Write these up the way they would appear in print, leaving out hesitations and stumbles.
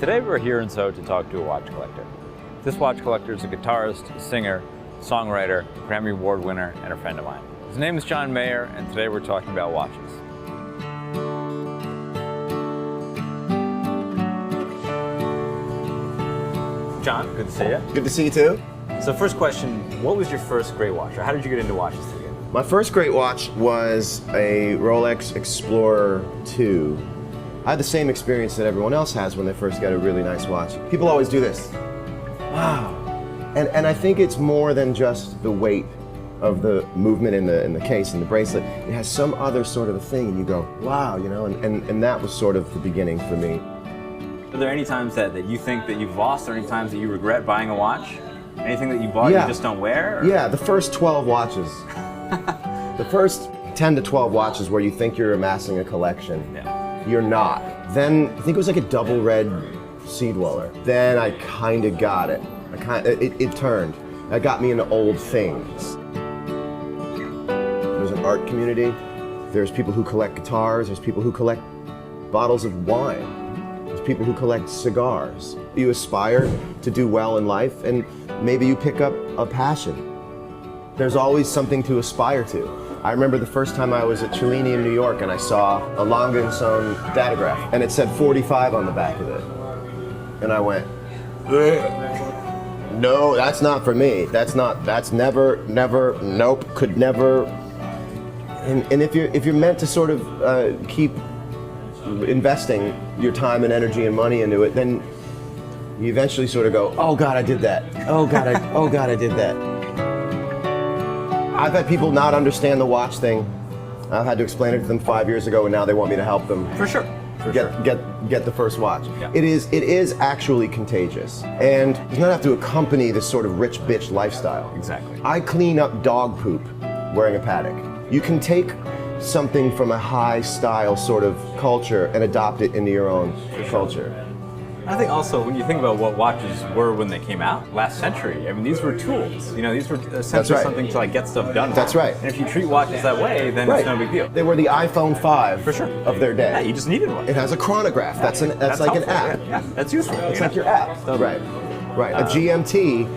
Today we're here in Seoul to talk to a watch collector. This watch collector is a guitarist, singer, songwriter, Grammy Award winner, and a friend of mine. His name is John Mayer, and today we're talking about watches. John, good to see you. Good to see you too. So first question, what was your first great watch, or how did you get into watches to begin? My first great watch was a Rolex Explorer 2. I had the same experience that everyone else has when they first get a really nice watch. People always do this. Wow. And I think it's more than just the weight of the movement in the case and the bracelet. It has some other sort of a thing and you go, wow, you know, and that was sort of the beginning for me. Are there any times that you think that you've lost, or any times that you regret buying a watch? Anything that you bought you just don't wear? Or? Yeah, the first 12 watches. The first 10 to 12 watches where you think you're amassing a collection. Yeah. You're not. Then, I think it was like a double red Sea Dweller. Then I kind of got it. It turned. That got me into old things. There's an art community. There's people who collect guitars. There's people who collect bottles of wine. There's people who collect cigars. You aspire to do well in life, and maybe you pick up a passion. There's always something to aspire to. I remember the first time I was at Cellini in New York and I saw a Lange & Söhne datograph and it said 45 on the back of it. And I went, no, that's not for me. That's never, nope, could never. And if you're meant to sort of keep investing your time and energy and money into it, then you eventually sort of go, oh God, I did that. Oh God, I did that. I've had people not understand the watch thing. I've had to explain it to them 5 years ago, and now they want me to help them. For sure. Get the first watch. Yeah. It is actually contagious, and it does not have to accompany this sort of rich bitch lifestyle. Exactly. I clean up dog poop wearing a Patek. You can take something from a high style sort of culture and adopt it into your own culture. I think also when you think about what watches were when they came out last century, I mean, these were tools. You know, these were essentially something to like get stuff done with. That's right. And if you treat watches that way, then it's no big deal. They were the iPhone 5 for sure of their day. Yeah, you just needed one. It has a chronograph. That's like helpful. An app. Yeah, that's useful. It's like your app. Right. A GMT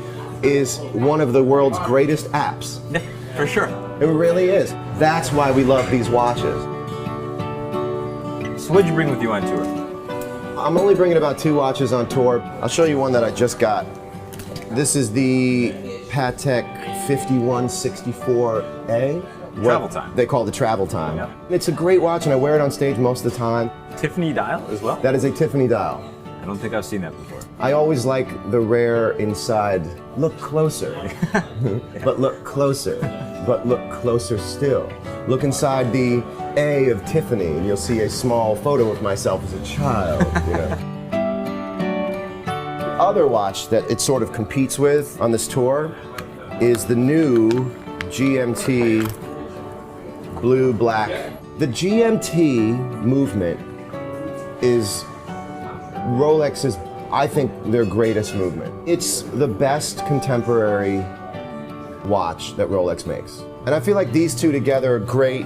is one of the world's greatest apps. Yeah, for sure. It really is. That's why we love these watches. So what'd you bring with you on tour? I'm only bringing about 2 watches on tour. I'll show you one that I just got. This is the Patek 5164A. Travel time. They call it the travel time. Yeah. It's a great watch and I wear it on stage most of the time. Tiffany Dial as well? That is a Tiffany Dial. I don't think I've seen that before. I always like the rare inside. Look closer, but look closer, but look closer still. Look inside the A of Tiffany and you'll see a small photo of myself as a child. You know. The other watch that it sort of competes with on this tour is the new GMT Blue Black. The GMT movement is Rolex's, I think, their greatest movement. It's the best contemporary watch that Rolex makes. And I feel like these two together are great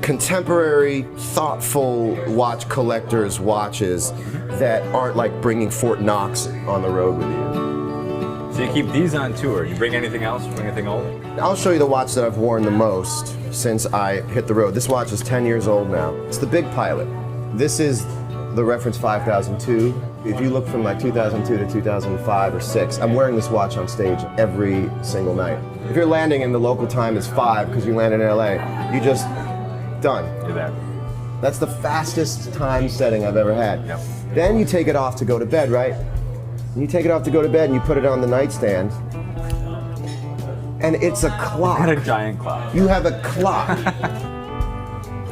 contemporary, thoughtful watch collectors' watches that aren't like bringing Fort Knox on the road with you. So you keep these on tour. You bring anything else? Bring anything old? I'll show you the watch that I've worn the most since I hit the road. This watch is 10 years old now. It's the Big Pilot. This is the reference 5002. If you look from like 2002 to 2005 or 6, I'm wearing this watch on stage every single night. If you're landing and the local time is 5 because you landed in LA, you just, done. You're there. That's the fastest time setting I've ever had. Yep. Then you take it off to go to bed, right? And you take it off to go to bed and you put it on the nightstand. And it's a clock. What a giant clock. You have a clock.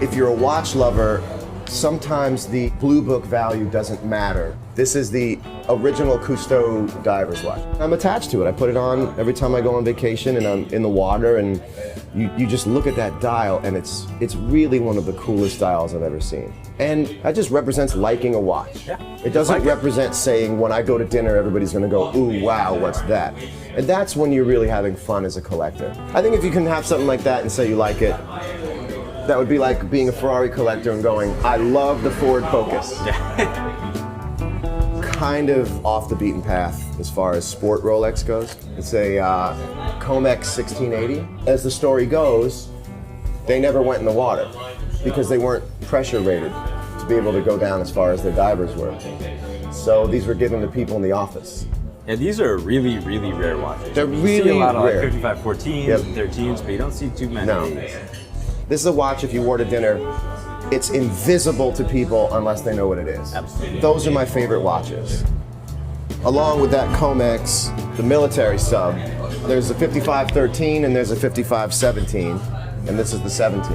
If you're a watch lover, sometimes the blue book value doesn't matter. This is the original Cousteau diver's watch. I'm attached to it. I put it on every time I go on vacation and I'm in the water, and you just look at that dial and it's really one of the coolest dials I've ever seen. And that just represents liking a watch. Yeah. It doesn't represent saying when I go to dinner everybody's gonna go, ooh, wow, what's that? And that's when you're really having fun as a collector. I think if you can have something like that and say you like it, that would be like being a Ferrari collector and going, I love the Ford Focus. kind of off the beaten path as far as sport Rolex goes. It's a Comex 1680. As the story goes, they never went in the water because they weren't pressure rated to be able to go down as far as their divers were. So these were given to people in the office. Yeah, these are really, really rare watches. They're you really see a lot of rare. Like 5514s and 13s, but you don't see too many No. of these. This is a watch if you wore to dinner, it's invisible to people unless they know what it is. Absolutely. Those are my favorite watches. Along with that Comex, the military sub, there's a 5513 and there's a 5517, and this is the 17.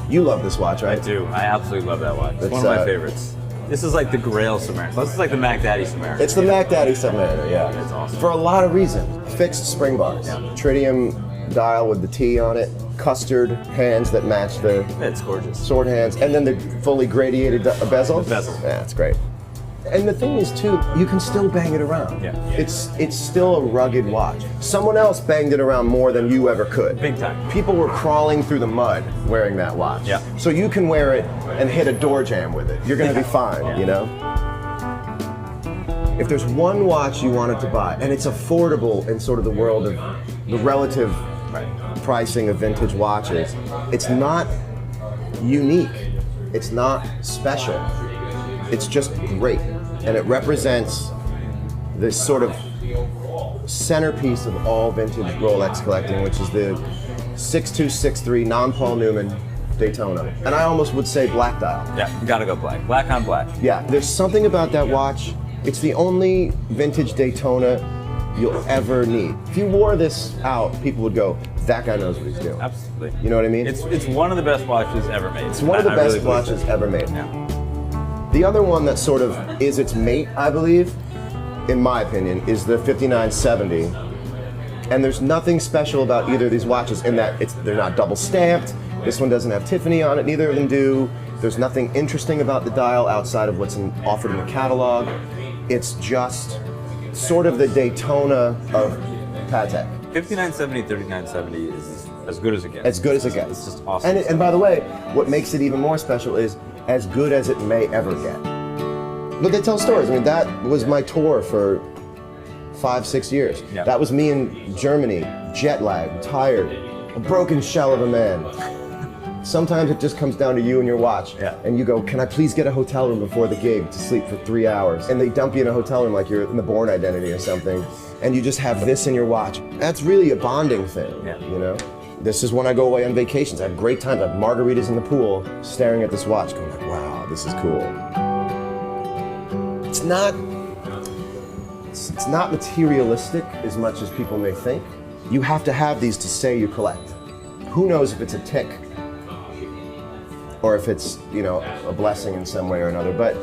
You love this watch, right? I do. I absolutely love that watch. It's It's, one of my favorites. This is like the Grail Submariner. This is like the Mac Daddy Submariner. It's the Mack Daddy Submariner, yeah. It's awesome. For a lot of reasons. Fixed spring bars, tritium dial with the T on it, custard hands that match the It's gorgeous. sword hands, and then the fully gradiated bezel. The bezel. Yeah, it's great. And the thing is too, you can still bang it around. Yeah. It's still a rugged watch. Someone else banged it around more than you ever could. Big time. People were crawling through the mud wearing that watch. Yeah. So you can wear it and hit a door jam with it. You're gonna be fine, Yeah. you know? If there's one watch you wanted to buy, and it's affordable in sort of the world of the relative pricing of vintage watches, it's not unique, it's not special, it's just great. And it represents this sort of centerpiece of all vintage Rolex collecting, which is the 6263 non-Paul Newman Daytona. And I almost would say black dial. Yeah, you gotta go black. Black on black. Yeah, there's something about that watch. It's the only vintage Daytona you'll ever need. If you wore this out, people would go, that guy knows what he's doing. Absolutely. You know what I mean? It's one of the best watches ever made. It's one of the I best really believe watches it. ever made. Yeah. The other one that sort of is its mate, I believe, in my opinion, is the 5970. And there's nothing special about either of these watches in that they're not double stamped. This one doesn't have Tiffany on it, neither of them do. There's nothing interesting about the dial outside of what's offered in the catalog. It's just sort of the Daytona of Patek. 5970, 3970 is as good as it gets. As good as it gets. It's just awesome. And by the way, what makes it even more special is as good as it may ever get. But they tell stories. I mean, that was my tour for 5-6 years. Yeah. That was me in Germany, jet lagged, tired, a broken shell of a man. Sometimes it just comes down to you and your watch. Yeah. And you go, can I please get a hotel room before the gig to sleep for 3 hours? And they dump you in a hotel room like you're in the Bourne Identity or something. And you just have this in your watch. That's really a bonding thing, Yeah. you know? This is when I go away on vacations. I have great times. I have margaritas in the pool, staring at this watch, going like, wow, this is cool. It's not materialistic as much as people may think. You have to have these to say you collect. Who knows if it's a tick or if it's, you know, a blessing in some way or another, but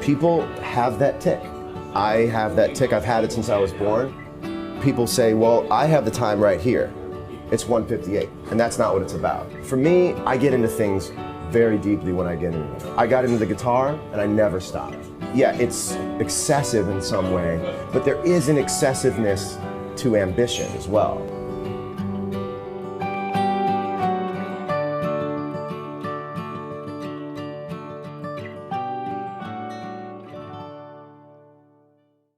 people have that tick. I have that tick. I've had it since I was born. People say, well, I have the time right here. It's 1:58, and that's not what it's about. For me, I get into things very deeply when I get into them. I got into the guitar, and I never stopped. Yeah, it's excessive in some way, but there is an excessiveness to ambition as well.